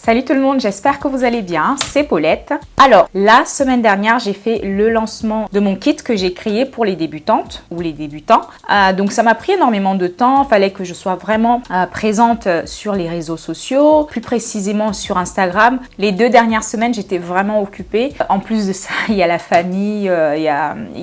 Salut tout le monde, j'espère que vous allez bien, c'est Paulette. Alors, la semaine dernière, j'ai fait le lancement de mon kit que j'ai créé pour les débutantes ou les débutants. Donc ça m'a pris énormément de temps, il fallait que je sois vraiment présente sur les réseaux sociaux, plus précisément sur Instagram. Les 2 dernières semaines, j'étais vraiment occupée. En plus de ça, il y a la famille, il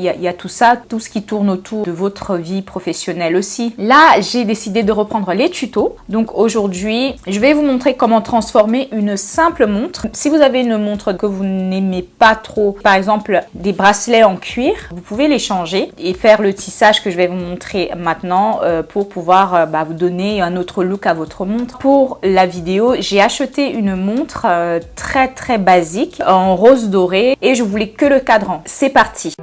y a tout ça, tout ce qui tourne autour de votre vie professionnelle aussi. Là, j'ai décidé de reprendre les tutos. Donc aujourd'hui, je vais vous montrer comment transformer une simple montre. Si vous avez une montre que vous n'aimez pas trop, par exemple des bracelets en cuir, vous pouvez les changer et faire le tissage que je vais vous montrer maintenant pour pouvoir vous donner un autre look à votre montre. Pour la vidéo, j'ai acheté une montre très basique en rose doré et je voulais que le cadran. C'est parti!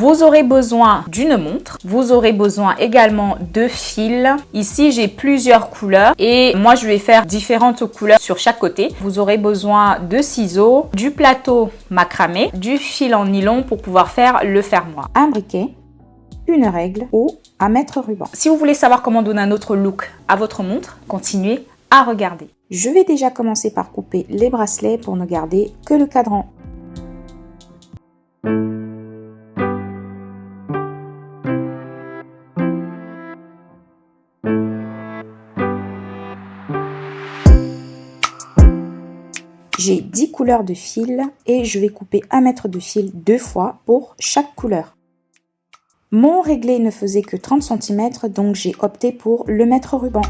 Vous aurez besoin d'une montre, vous aurez besoin également de fils. Ici, j'ai plusieurs couleurs et moi, je vais faire différentes couleurs sur chaque côté. Vous aurez besoin de ciseaux, du plateau macramé, du fil en nylon pour pouvoir faire le fermoir. Un briquet, une règle ou un mètre ruban. Si vous voulez savoir comment donner un autre look à votre montre, continuez à regarder. Je vais déjà commencer par couper les bracelets pour ne garder que le cadran. J'ai 10 couleurs de fil et je vais couper 1 mètre de fil 2 fois pour chaque couleur. Mon réglé ne faisait que 30 cm, donc j'ai opté pour le mètre ruban.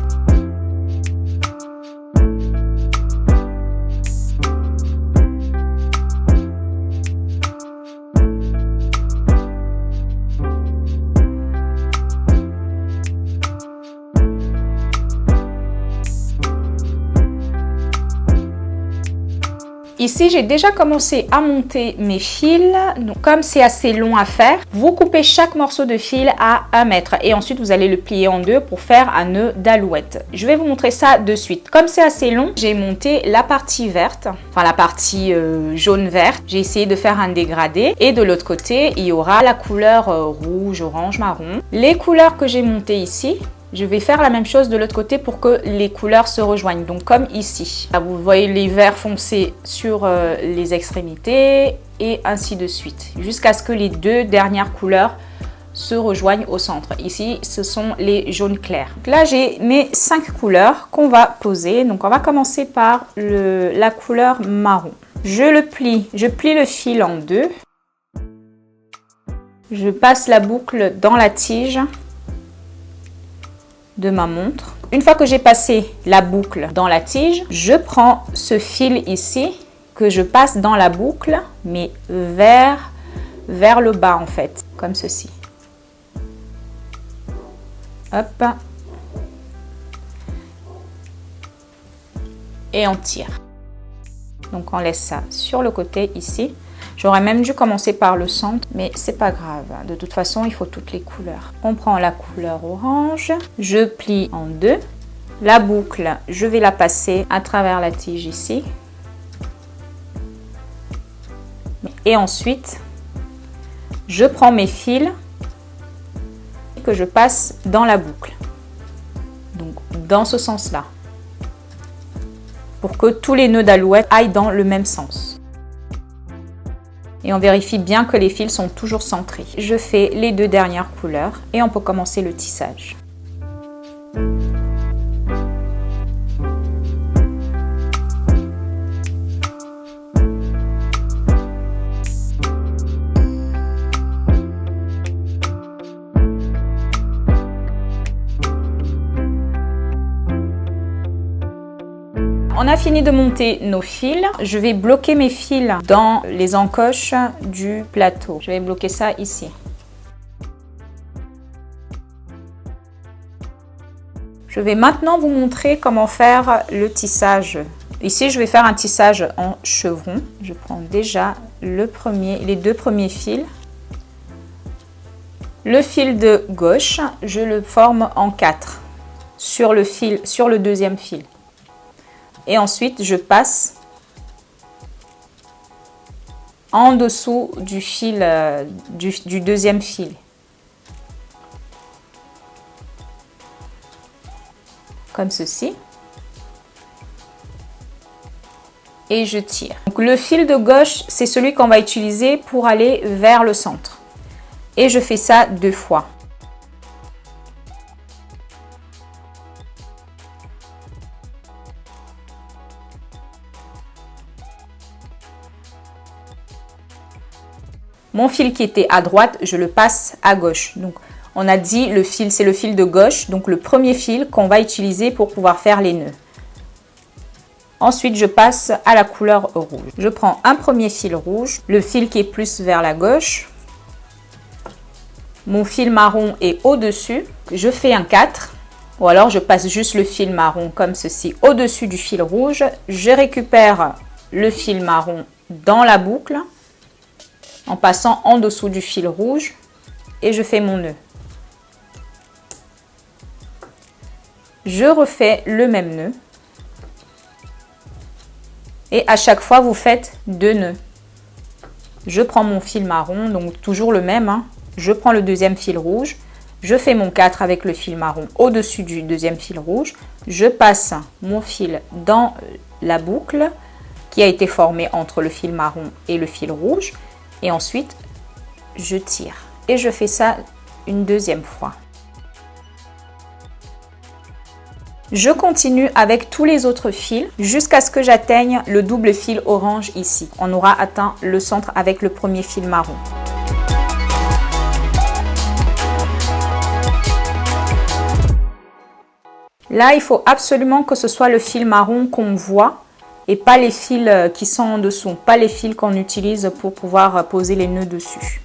Ici, j'ai déjà commencé à monter mes fils. Donc, comme c'est assez long à faire, vous coupez chaque morceau de fil à 1 mètre et ensuite vous allez le plier en 2 pour faire un nœud d'alouette. Je vais vous montrer ça de suite. Comme c'est assez long, j'ai monté la partie verte, enfin la partie jaune-vert. J'ai essayé de faire un dégradé et de l'autre côté, il y aura la couleur rouge, orange, marron. Les couleurs que j'ai montées ici, je vais faire la même chose de l'autre côté pour que les couleurs se rejoignent. Donc comme ici. Là, vous voyez les verts foncés sur les extrémités et ainsi de suite. Jusqu'à ce que les 2 dernières couleurs se rejoignent au centre. Ici, ce sont les jaunes clairs. Donc là, j'ai mes 5 couleurs qu'on va poser. Donc on va commencer par la couleur marron. Je plie le fil en 2. Je passe la boucle dans la tige de ma montre. Une fois que j'ai passé la boucle dans la tige, je prends ce fil ici que je passe dans la boucle, mais vers le bas en fait, comme ceci. Hop. Et on tire. Donc on laisse ça sur le côté ici. J'aurais même dû commencer par le centre, mais c'est pas grave. De toute façon, il faut toutes les couleurs. On prend la couleur orange, je plie en 2. La boucle, je vais la passer à travers la tige ici. Et ensuite, je prends mes fils que je passe dans la boucle. Donc, dans ce sens-là. Pour que tous les nœuds d'alouette aillent dans le même sens. Et on vérifie bien que les fils sont toujours centrés. Je fais les 2 dernières couleurs et on peut commencer le tissage. On a fini de monter nos fils. Je vais bloquer mes fils dans les encoches du plateau. Je vais bloquer ça ici. Je vais maintenant vous montrer comment faire le tissage. Ici, je vais faire un tissage en chevron. Je prends déjà les 2 premiers fils. Le fil de gauche, je le forme en 4 sur le 2e fil. Et ensuite, je passe en dessous du fil, du deuxième fil. Comme ceci. Et je tire. Donc, le fil de gauche, c'est celui qu'on va utiliser pour aller vers le centre. Et je fais ça 2 fois. Mon fil qui était à droite, je le passe à gauche. Donc, on a dit le fil, c'est le fil de gauche. Donc, le premier fil qu'on va utiliser pour pouvoir faire les nœuds. Ensuite, je passe à la couleur rouge. Je prends un premier fil rouge, le fil qui est plus vers la gauche. Mon fil marron est au-dessus. Je fais un 4. Ou alors, je passe juste le fil marron comme ceci au-dessus du fil rouge. Je récupère le fil marron dans la boucle en passant en dessous du fil rouge et je fais mon nœud. Je refais le même nœud. Et à chaque fois, vous faites 2 nœuds. Je prends mon fil marron, donc toujours le même. Hein. Je prends le deuxième fil rouge. Je fais mon 4 avec le fil marron au-dessus du deuxième fil rouge. Je passe mon fil dans la boucle qui a été formée entre le fil marron et le fil rouge. Et ensuite, je tire. Et je fais ça une deuxième fois. Je continue avec tous les autres fils jusqu'à ce que j'atteigne le double fil orange ici. On aura atteint le centre avec le premier fil marron. Là, il faut absolument que ce soit le fil marron qu'on voit et pas les fils qui sont en dessous, pas les fils qu'on utilise pour pouvoir poser les nœuds dessus.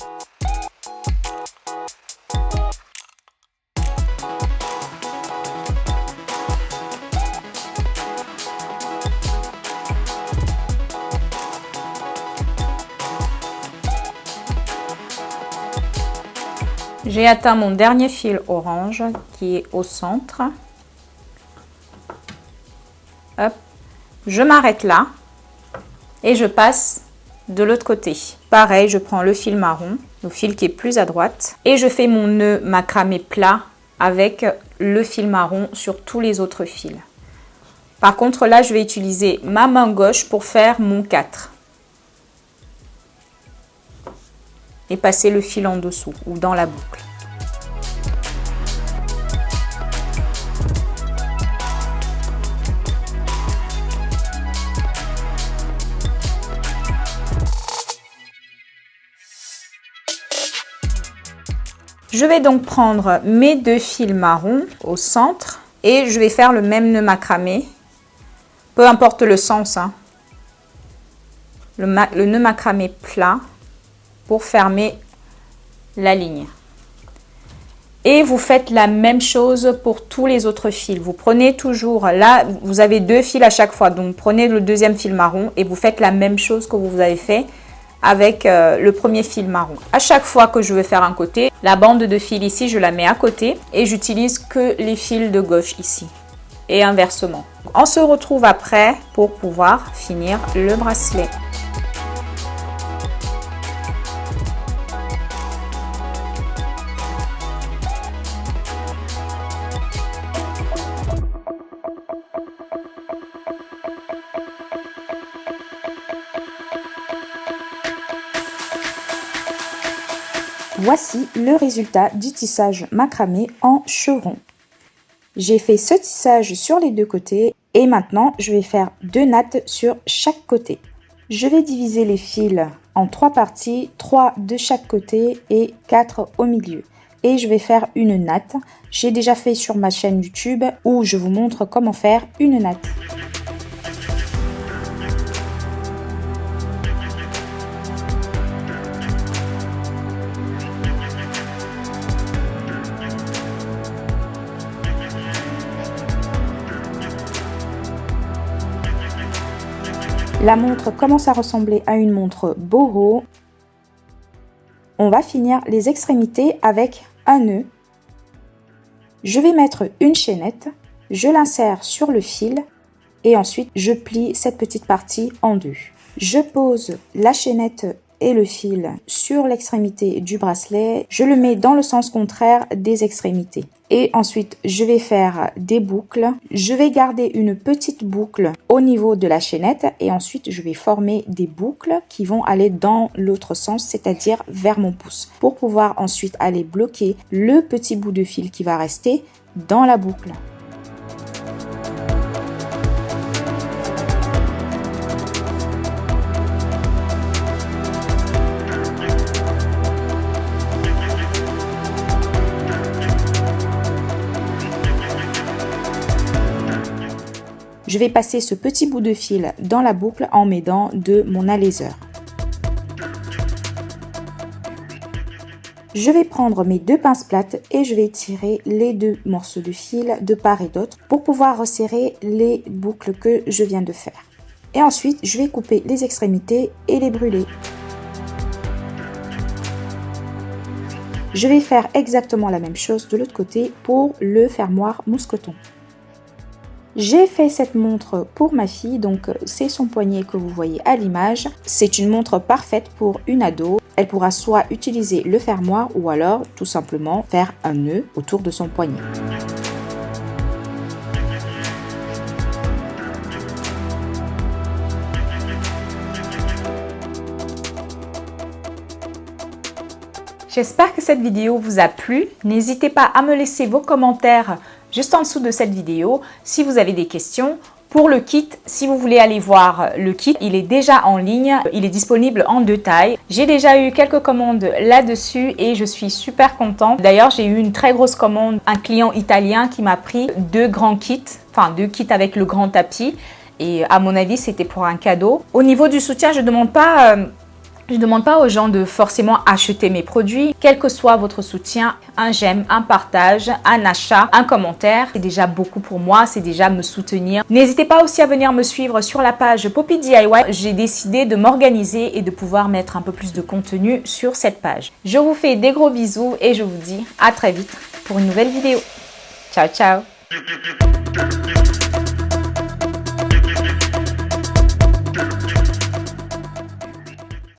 J'ai atteint mon dernier fil orange qui est au centre. Hop. Je m'arrête là et je passe de l'autre côté. Pareil, je prends le fil marron, le fil qui est plus à droite, et je fais mon nœud macramé plat avec le fil marron sur tous les autres fils. Par contre, là, je vais utiliser ma main gauche pour faire mon 4. Et passer le fil en dessous ou dans la boucle. Je vais donc prendre mes 2 fils marrons au centre et je vais faire le même nœud macramé, peu importe le sens, hein. Le nœud macramé plat pour fermer la ligne. Et vous faites la même chose pour tous les autres fils. Vous prenez toujours, là vous avez 2 fils à chaque fois, donc prenez le deuxième fil marron et vous faites la même chose que vous avez fait avec le premier fil marron. À chaque fois que je veux faire un côté, la bande de fil ici, je la mets à côté et j'utilise que les fils de gauche ici et inversement. On se retrouve après pour pouvoir finir le bracelet. Voici le résultat du tissage macramé en chevron. J'ai fait ce tissage sur les 2 côtés et maintenant je vais faire 2 nattes sur chaque côté. Je vais diviser les fils en 3 parties, 3 de chaque côté et 4 au milieu. Et je vais faire une natte. J'ai déjà fait sur ma chaîne YouTube où je vous montre comment faire une natte. La montre commence à ressembler à une montre boho. On va finir les extrémités avec un nœud. Je vais mettre une chaînette, je l'insère sur le fil et ensuite je plie cette petite partie en 2. Je pose la chaînette et le fil sur l'extrémité du bracelet. Je le mets dans le sens contraire des extrémités. Et ensuite, je vais faire des boucles. Je vais garder une petite boucle au niveau de la chaînette et ensuite, je vais former des boucles qui vont aller dans l'autre sens, c'est-à-dire vers mon pouce, pour pouvoir ensuite aller bloquer le petit bout de fil qui va rester dans la boucle. Je vais passer ce petit bout de fil dans la boucle en m'aidant de mon aléseur. Je vais prendre mes deux pinces plates et je vais tirer les deux morceaux de fil de part et d'autre pour pouvoir resserrer les boucles que je viens de faire. Et ensuite, je vais couper les extrémités et les brûler. Je vais faire exactement la même chose de l'autre côté pour le fermoir mousqueton. J'ai fait cette montre pour ma fille, donc c'est son poignet que vous voyez à l'image. C'est une montre parfaite pour une ado. Elle pourra soit utiliser le fermoir ou alors tout simplement faire un nœud autour de son poignet. J'espère que cette vidéo vous a plu. N'hésitez pas à me laisser vos commentaires juste en dessous de cette vidéo si vous avez des questions. Pour le kit, si vous voulez aller voir le kit, il est déjà en ligne, il est disponible en 2 tailles. J'ai déjà eu quelques commandes là-dessus et je suis super contente. D'ailleurs, j'ai eu une très grosse commande, un client italien qui m'a pris 2 grands kits, enfin 2 kits avec le grand tapis. Et à mon avis, c'était pour un cadeau. Au niveau du soutien, je ne demande pas aux gens de forcément acheter mes produits. Quel que soit votre soutien, un j'aime, un partage, un achat, un commentaire, c'est déjà beaucoup pour moi, c'est déjà me soutenir. N'hésitez pas aussi à venir me suivre sur la page Poppy DIY. J'ai décidé de m'organiser et de pouvoir mettre un peu plus de contenu sur cette page. Je vous fais des gros bisous et je vous dis à très vite pour une nouvelle vidéo. Ciao, ciao!